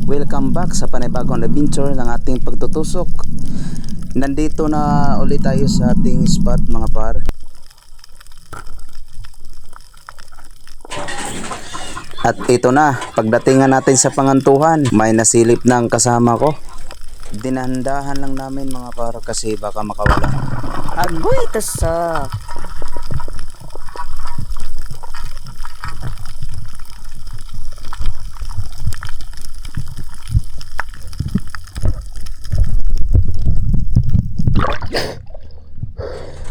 Welcome back sa panibagong adventure ng ating pagtutusok. Nandito na ulit tayo sa ating spot mga par. At ito na, pagdatingan natin sa pangantuhan, may nasilip ng kasama ko. Dinandahan lang namin mga par kasi baka makawala. Agoy tasak.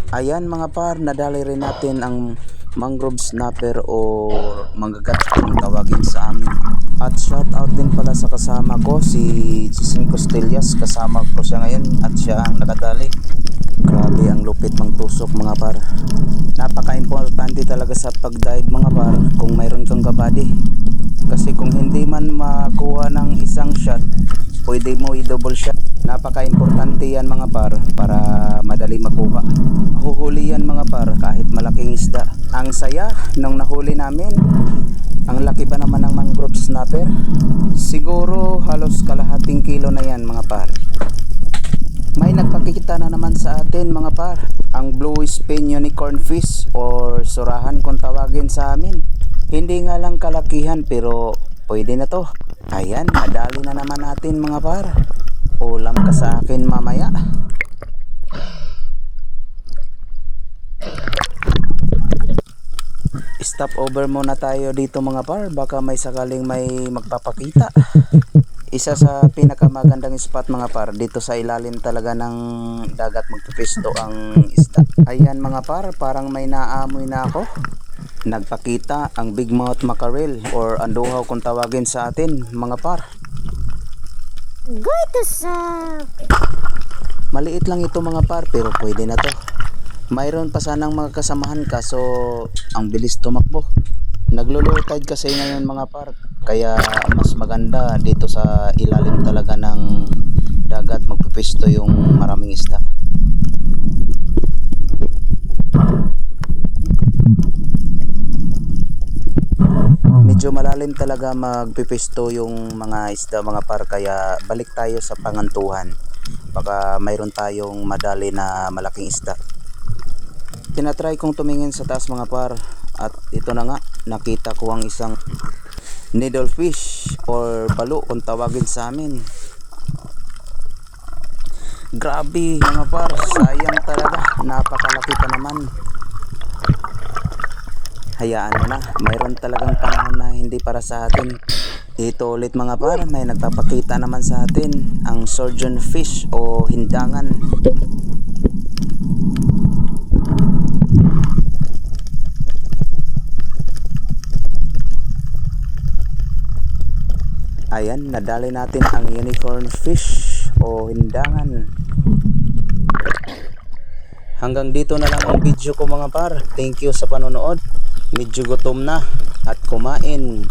Ayan mga par, nadali rin natin ang mangrove snapper o manggagat kung tawagin sa amin. At shout out din pala sa kasama ko, si Jason Costillas. Kasama ko siya ngayon at siya ang nakadali. Grabe ang lupit mang tusok mga par. Napaka-importante talaga sa pag-dive mga par kung mayroon kang kabady. Kasi kung hindi man makuha ng isang shot, pwede mo i-double shot. Napaka-importante yan mga par para madali makuha. Huhuli yan mga par kahit malaking isda. Ang saya nung nahuli namin. Ang laki ba naman ng mangrove snapper? Siguro halos kalahating kilo na yan mga par. May nagpakikita na naman sa atin mga par. Ang blue spin unicorn fish or surahan kung tawagin sa amin. Hindi nga lang kalakihan pero pwede na to. Ayan, nadali na naman natin mga par. Ulam ka sa akin mamaya. Stop over muna tayo dito mga par. Baka may sakaling may magpapakita. Isa sa pinakamagandang spot mga par. Dito sa ilalim talaga ng dagat magpipisto ang isda. Ayan mga par, parang may naamoy na ako. Nagpakita ang big mouth mackerel or anduhaw kung tawagin sa atin mga par. Agoy tasak. Maliit lang ito mga par pero pwede na to. Mayroon pa sanang mga kasamahan kaso ang bilis tumakbo. Naglo-low tide kasi ngayon mga par. Kaya mas maganda dito sa ilalim talaga ng dagat magpipisto yung maraming isda. Medyo malalim talaga magpipisto yung mga isda mga par, kaya balik tayo sa pangantuhan. Baka mayroon tayong madali na malaking isda. Tinatry kong tumingin sa taas mga par at ito na nga, nakita ko ang isang needlefish or balo kung tawagin sa amin. Grabe mga par, sayang talaga, napakalaki pa naman. Hayaan mo na, mayroon talagang panahon na hindi para sa atin. Ito ulit mga par, may nagpapakita naman sa atin ang surgeon fish o hindangan. Ayan, nadali natin ang unicorn fish o hindangan. Hanggang dito na lang ang video ko mga par. Thank you sa panonood. Medyo gutom na at kumain.